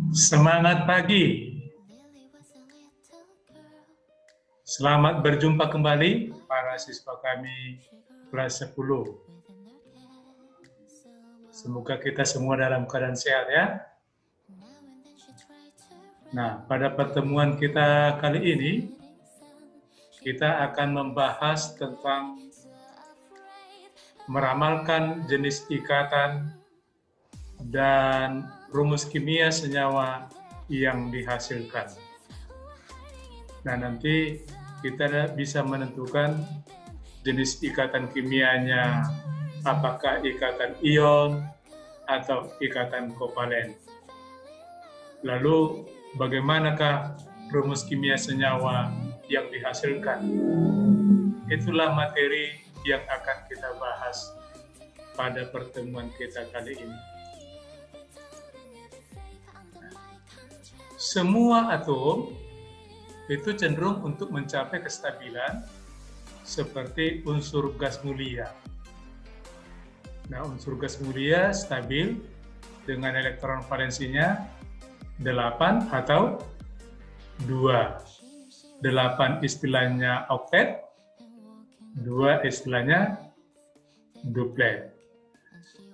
Semangat pagi. Selamat berjumpa kembali para siswa kami kelas 10. Semoga kita semua dalam keadaan sehat ya. Nah, pada pertemuan kita kali ini kita akan membahas tentang meramalkan jenis ikatan dan rumus kimia senyawa yang dihasilkan. Nah, nanti kita bisa menentukan jenis ikatan kimianya, apakah ikatan ion atau ikatan kovalen. Lalu, bagaimanakah rumus kimia senyawa yang dihasilkan? Itulah materi yang akan kita bahas pada pertemuan kita kali ini. Semua atom itu cenderung untuk mencapai kestabilan seperti unsur gas mulia. Nah, unsur gas mulia stabil dengan elektron valensinya 8 atau 2. 8 istilahnya oktet, 2 istilahnya duplet.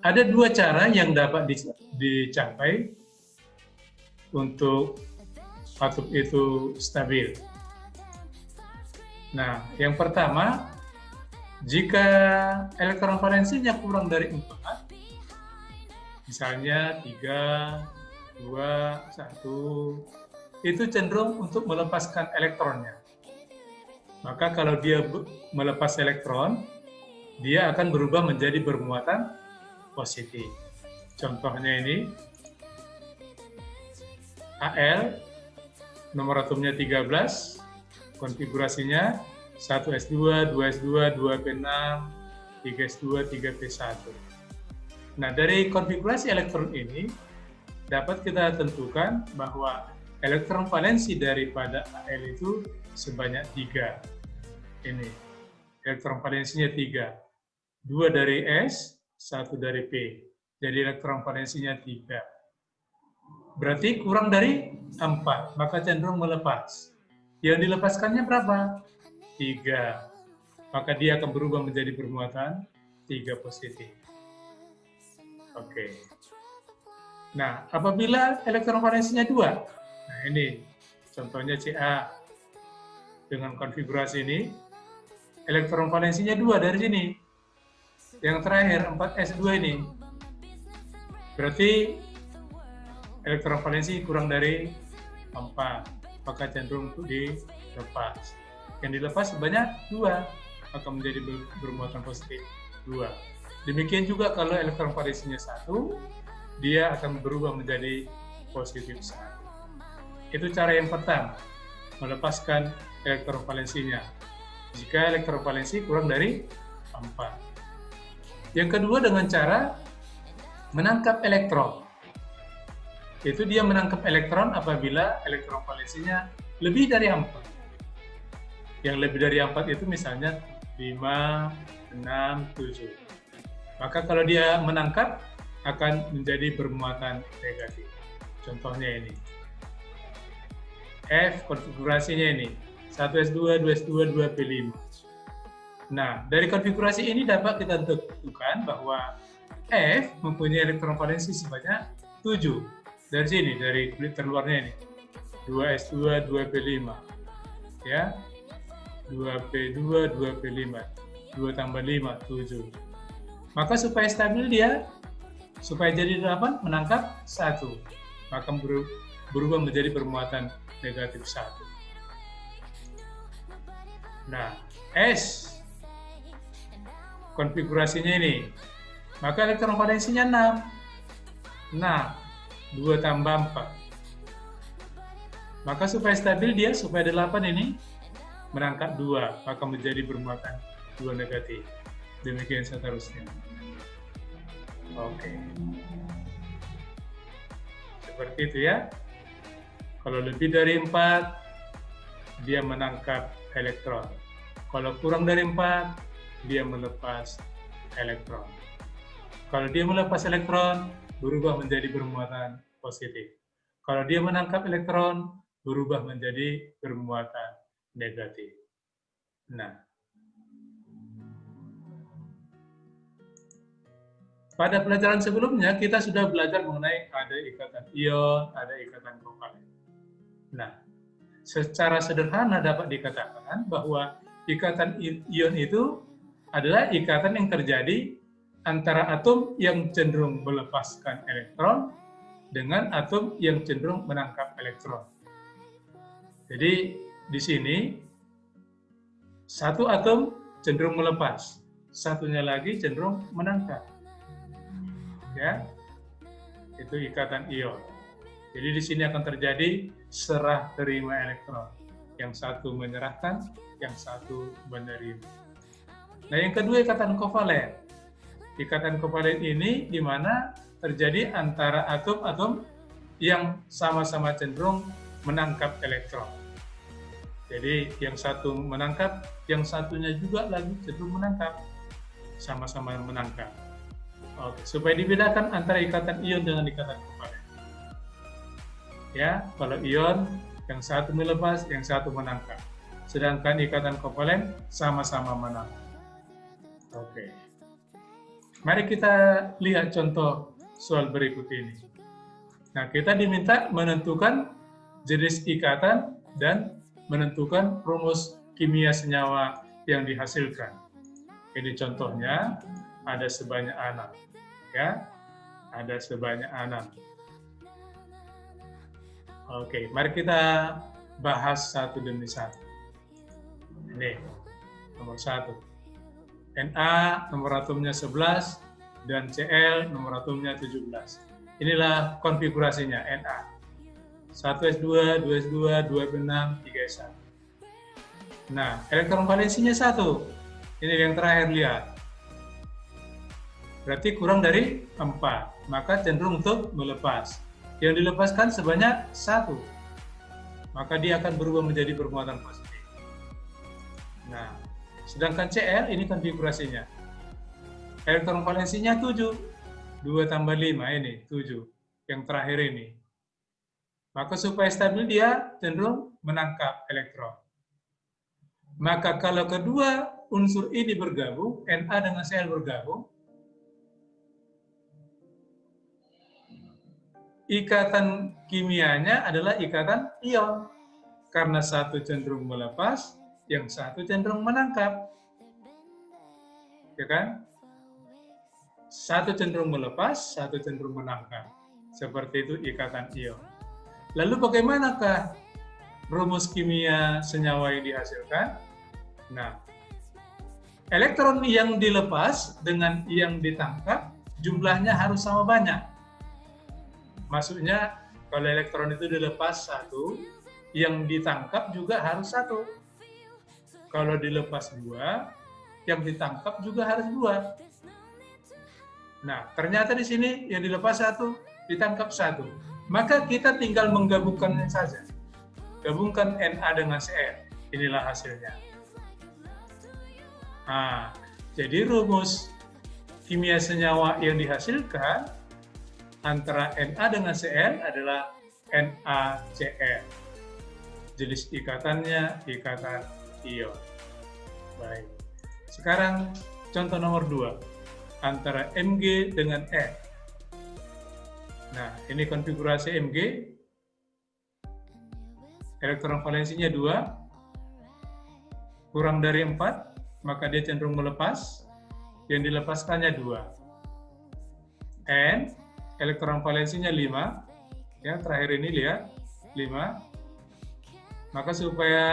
Ada dua cara yang dapat dicapai untuk atom itu stabil. Nah, yang pertama, jika elektron valensinya kurang dari 4, misalnya 3, 2, 1, itu cenderung untuk melepaskan elektronnya. Maka kalau dia melepas elektron, dia akan berubah menjadi bermuatan positif. Contohnya ini, Al, nomor atomnya 13, konfigurasinya 1s2, 2s2, 2p6, 3s2, 3p1. Nah, dari konfigurasi elektron ini, dapat kita tentukan bahwa elektron valensi daripada Al itu sebanyak 3. Ini, elektron valensinya 3. 2 dari S, 1 dari P. Jadi elektron valensinya 3. Berarti kurang dari 4, maka cenderung melepas. Yang dilepaskannya berapa? 3. Maka dia akan berubah menjadi bermuatan 3 positif. Oke. Nah, apabila elektron valensinya 2, nah ini contohnya Ca. Dengan konfigurasi ini, elektron valensinya 2 dari sini. Yang terakhir 4s2 ini. Berarti elektron valensi kurang dari 4, maka cenderung untuk dilepas. Yang dilepas sebanyak 2, maka menjadi bermuatan positif 2. Demikian juga kalau elektron valensinya 1, dia akan berubah menjadi positif 1. Itu cara yang pertama, melepaskan elektron valensinya. Jika elektron valensi kurang dari 4. Yang kedua dengan cara menangkap elektron. Itu dia menangkap elektron apabila elektron valensinya lebih dari 4. Yang lebih dari 4 itu misalnya 5, 6, 7. Maka kalau dia menangkap, akan menjadi bermuatan negatif. Contohnya ini. F konfigurasinya ini. 1s2, 2s2, 2p5. Nah, dari konfigurasi ini dapat kita tentukan bahwa F mempunyai elektron valensi sebanyak 7. Dari sini, dari kulit terluarnya ini, 2s2, 2p5, ya, 2p2, 2p5, 2 tambah 5, 7. Maka supaya stabil dia, supaya jadi 8, menangkap 1, maka berubah menjadi bermuatan negatif 1. Nah, S, konfigurasinya ini, maka elektron valensinya 6. Nah, 2 tambah 4. Maka supaya stabil dia, supaya 8 ini menangkap 2, maka menjadi bermuatan 2 negatif. Demikian seterusnya. Oke. Seperti itu ya. Kalau lebih dari 4, dia menangkap elektron. Kalau kurang dari 4, dia melepas elektron. Kalau dia melepas elektron, berubah menjadi bermuatan positif. Kalau dia menangkap elektron, berubah menjadi bermuatan negatif. Nah, pada pelajaran sebelumnya kita sudah belajar mengenai ada ikatan ion, ada ikatan kovalen. Nah, secara sederhana dapat dikatakan bahwa ikatan ion itu adalah ikatan yang terjadi antara atom yang cenderung melepaskan elektron dengan atom yang cenderung menangkap elektron. Jadi di sini satu atom cenderung melepas, satunya lagi cenderung menangkap. Ya, itu ikatan ion. Jadi di sini akan terjadi serah terima elektron. Yang satu menyerahkan, yang satu menerima. Nah, yang kedua ikatan kovalen. Ikatan kovalen ini di mana terjadi antara atom-atom yang sama-sama cenderung menangkap elektron. Jadi yang satu menangkap, yang satunya juga lagi cenderung menangkap. Sama-sama menangkap. Oke, supaya dibedakan antara ikatan ion dengan ikatan kovalen. Ya, kalau ion yang satu melepas, yang satu menangkap. Sedangkan ikatan kovalen sama-sama menangkap. Oke. Mari kita lihat contoh soal berikut ini. Nah, kita diminta menentukan jenis ikatan dan menentukan rumus kimia senyawa yang dihasilkan. Ini contohnya ada sebanyak 6. Ya, ada sebanyak 6. Oke, mari kita bahas satu demi satu. Ini nomor 1. Na nomor atomnya 11 dan Cl nomor atomnya 17. Inilah konfigurasinya Na. 1s2, 2s2, 2s6, 3s1. Nah, elektron valensinya 1. Ini yang terakhir, lihat. Berarti kurang dari 4, maka cenderung untuk melepas. Yang dilepaskan sebanyak 1, maka dia akan berubah menjadi bermuatan positif. Nah, sedangkan Cl ini konfigurasinya. Elektron valensinya 7. 2 tambah 5 ini 7. Yang terakhir ini. Maka supaya stabil dia cenderung menangkap elektron. Maka kalau kedua unsur ini bergabung, Na dengan Cl bergabung, ikatan kimianya adalah ikatan ion. Karena satu cenderung melepas, yang satu cenderung menangkap. Ya kan? Satu cenderung melepas, satu cenderung menangkap. Seperti itu ikatan ion. Lalu bagaimanakah rumus kimia senyawa yang dihasilkan? Nah, elektron yang dilepas dengan yang ditangkap jumlahnya harus sama banyak. Maksudnya kalau elektron itu dilepas 1, yang ditangkap juga harus 1. Kalau dilepas 2, yang ditangkap juga harus 2. Nah, ternyata di sini yang dilepas 1, ditangkap 1. Maka kita tinggal menggabungkannya saja. Gabungkan Na dengan Cl. Inilah hasilnya. Nah, jadi rumus kimia senyawa yang dihasilkan antara Na dengan Cl adalah NaCl. Jenis ikatannya ikatan ion. Baik. Sekarang contoh nomor 2. Antara Mg dengan N. Nah, ini konfigurasi Mg. Elektron valensinya 2. Kurang dari 4, maka dia cenderung melepas. Yang dilepaskannya 2. N, elektron valensinya 5. Ya, terakhir ini lihat 5. Maka supaya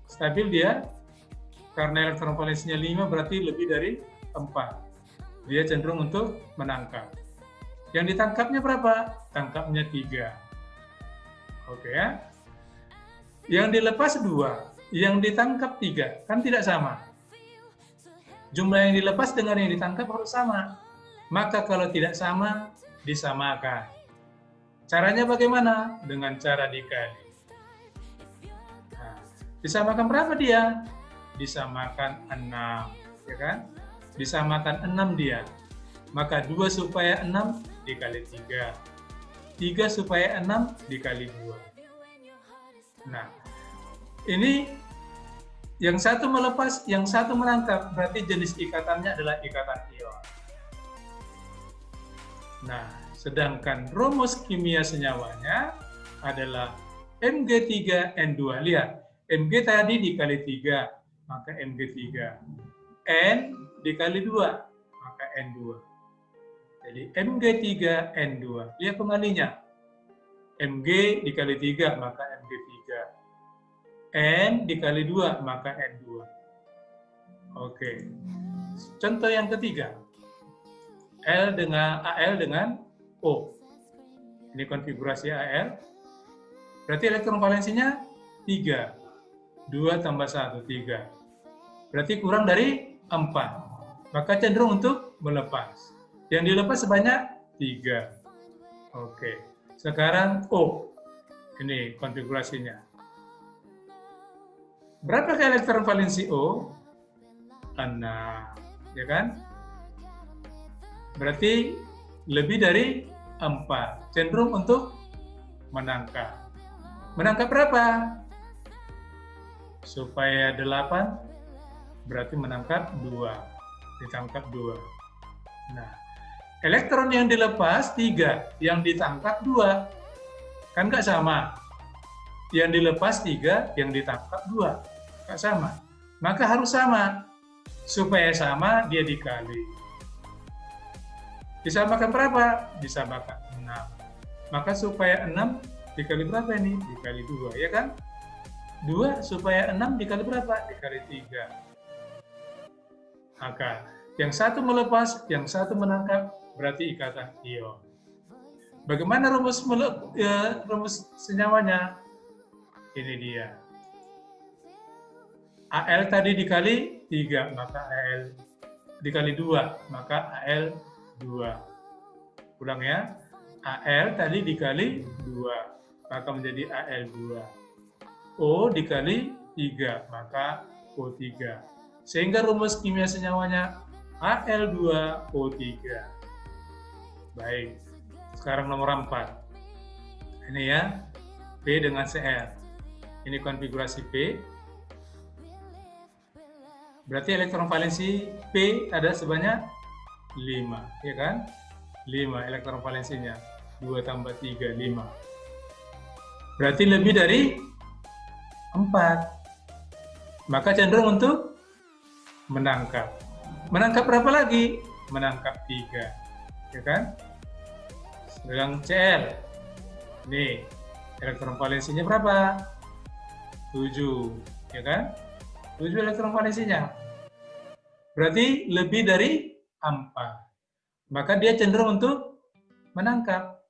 stabil dia, karena elektron valensinya 5 berarti lebih dari 4. Dia cenderung untuk menangkap. Yang ditangkapnya berapa? Tangkapnya 3. Oke ya. Yang dilepas 2, yang ditangkap 3, kan tidak sama. Jumlah yang dilepas dengan yang ditangkap harus sama. Maka kalau tidak sama, disamakan. Caranya bagaimana? Dengan cara dikali. Nah, disamakan berapa dia? Disamakan 6, ya kan? Disamakan 6 dia. Maka 2 supaya 6 dikali 3. 3 supaya 6 dikali 2. Nah, ini yang satu melepas, yang satu menangkap, berarti jenis ikatannya adalah ikatan ion. Nah, sedangkan rumus kimia senyawanya adalah Mg3N2. Lihat, Mg tadi dikali 3, maka Mg3. N dikali 2, maka N2. Jadi Mg3N2. Lihat pengalinya. Mg dikali 3, maka Mg3. N dikali 2, maka N2. Oke. Contoh yang ketiga. AL dengan O. Ini konfigurasi AL. Berarti elektron valensinya 3. 2 tambah 1, 3. Berarti kurang dari 4. Maka cenderung untuk melepas. Yang dilepas sebanyak 3. Oke. Sekarang O. Ini konfigurasinya. Berapa elektron valensi O? 6. Ya kan? Berarti lebih dari 4. Cenderung untuk menangkap. Menangkap berapa? Supaya 8, berarti menangkap 2. Ditangkap 2. Nah, elektron yang dilepas 3, yang ditangkap 2. Kan nggak sama. Yang dilepas 3, yang ditangkap 2. Nggak sama. Maka harus sama. Supaya sama, dia dikali. Disamakan berapa? Disamakan 6. Maka supaya 6 dikali berapa ini? Dikali 2, ya kan? 2 supaya 6 dikali berapa? Dikali 3. Maka yang satu melepas, yang satu menangkap, berarti ikatan ion. Bagaimana rumus senyawanya? Ini dia. Al tadi dikali 3, maka Al dikali 2, maka Al 2. Ulang ya. Al tadi dikali 2, maka menjadi Al2. O dikali 3, maka O3. Sehingga rumus kimia senyawanya Al2O3. Baik. Sekarang nomor 4. Ini ya. P dengan Cl. Ini konfigurasi P. Berarti elektron valensi P ada sebanyak 5, ya kan? 5 elektron valensinya. 2 tambah 3, 5. Berarti lebih dari 4. Maka cenderung untuk menangkap. Menangkap berapa lagi? Menangkap 3. Ya kan? Sedang Cl. Nih, elektron valensinya berapa? 7. Ya kan? 7 elektron valensinya. Berarti lebih dari 4. Maka dia cenderung untuk menangkap.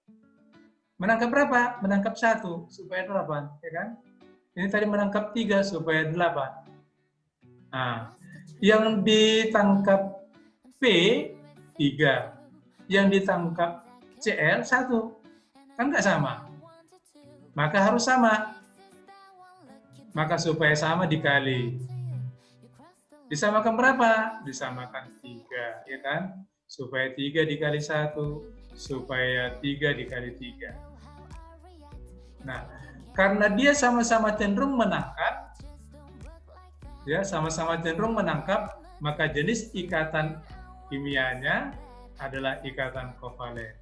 Menangkap berapa? Menangkap 1 supaya 8, ya kan? Ini tadi menangkap 3 supaya 8. Nah, yang ditangkap P 3, yang ditangkap Cl 1. Kan nggak sama. Maka harus sama. Maka supaya sama dikali. Disamakan berapa? Disamakan 3, ya kan? Supaya 3 dikali 1, supaya 3 dikali 3. Nah, karena dia sama-sama cenderung menangkap, ya sama-sama cenderung menangkap, maka jenis ikatan kimianya adalah ikatan kovalen.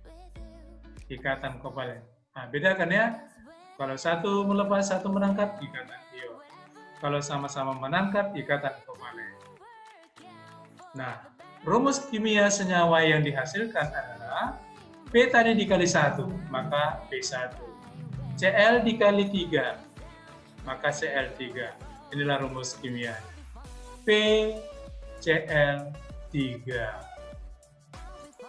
Ikatan kovalen. Nah, bedakan ya. Kalau satu melepas, satu menangkap, ikatan ion. Kalau sama-sama menangkap, ikatan kovalen. Nah, rumus kimia senyawa yang dihasilkan adalah P tadi dikali 1, maka P1. Cl dikali 3, maka Cl3. Inilah rumus kimia. P, Cl3.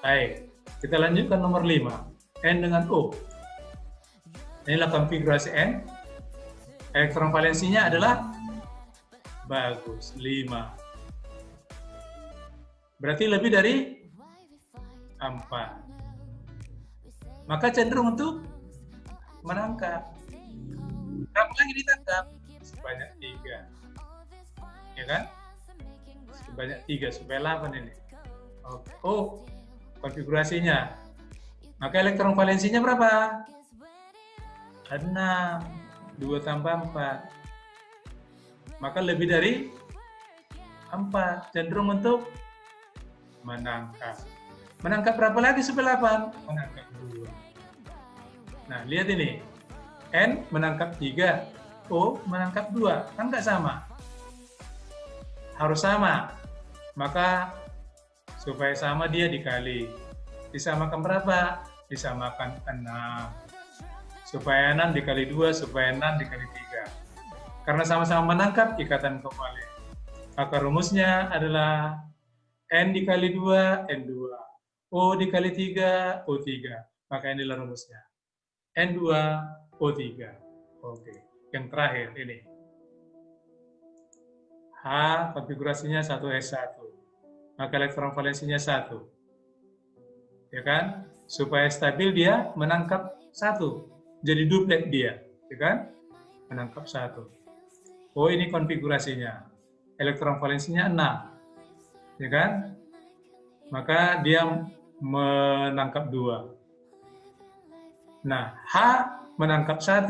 Baik, kita lanjutkan nomor 5. N dengan O. Inilah konfigurasi N. Elektron valensinya adalah bagus, 5. Berarti lebih dari 4. Maka cenderung untuk menangkap. Berapa lagi ditangkap? Sebanyak 3. Ya kan? Sebanyak 3, supaya 8 ini. Oh, konfigurasinya. Maka elektron valensinya berapa? 6. 2 tambah 4. Maka lebih dari 4. Cenderung untuk menangkap. Menangkap berapa lagi supaya 8? Menangkap 2. Nah, lihat ini. N menangkap 3. O menangkap 2. Kan nggak sama? Harus sama. Maka supaya sama dia dikali. Disamakan berapa? Disamakan 6. Supaya 6 dikali 2, supaya 6 dikali 3. Karena sama-sama menangkap, ikatan kovalen. Maka rumusnya adalah N dikali 2, N2. O dikali 3, O3. Maka inilah rumusnya. N2, O3. Oke. Yang terakhir ini. H konfigurasinya 1s1. Maka elektron valensinya 1. Ya kan? Supaya stabil dia menangkap 1. Jadi duplet dia, ya kan? Menangkap 1. Oh, ini konfigurasinya. Elektron valensinya 6. Ya kan? Maka dia menangkap 2. Nah, H menangkap 1,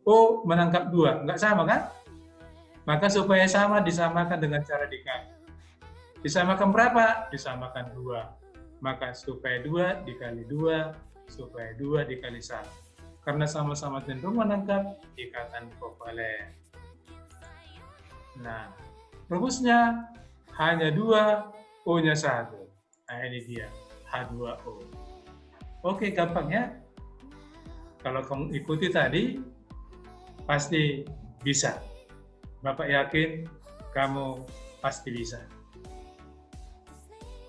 O menangkap 2. Enggak sama kan? Maka supaya sama disamakan dengan cara dikali. Disamakan berapa? Disamakan 2. Maka supaya 2 dikali 2, supaya 2 dikali 1. Karena sama-sama cenderung menangkap, ikatan kovalen. Nah, rumusnya hanya 2, O-nya 1. Nah, ini dia, H2O. Oke, gampang ya? Kalau kamu ikuti tadi, pasti bisa. Bapak yakin kamu pasti bisa.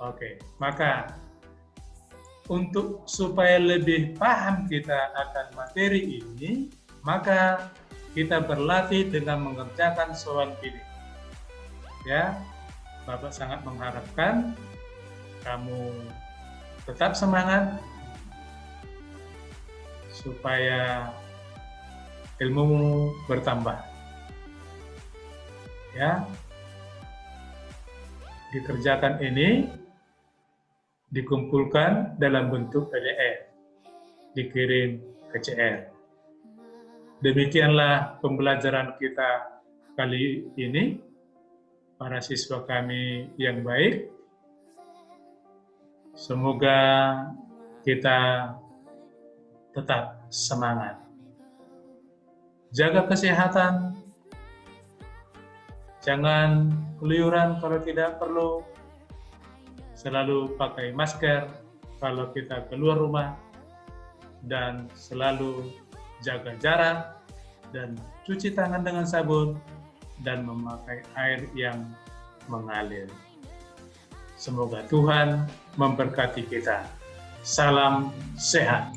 Oke, maka untuk supaya lebih paham kita akan materi ini, maka kita berlatih dengan mengerjakan soal pilih. Ya, Bapak sangat mengharapkan kamu tetap semangat supaya ilmumu bertambah. Ya, dikerjakan ini dikumpulkan dalam bentuk PDF, dikirim ke CR. Demikianlah pembelajaran kita kali ini, para siswa kami yang baik. Semoga kita tetap semangat. Jaga kesehatan, jangan keluyuran kalau tidak perlu. Selalu pakai masker kalau kita keluar rumah, dan selalu jaga jarak, dan cuci tangan dengan sabun, dan memakai air yang mengalir. Semoga Tuhan memberkati kita. Salam sehat.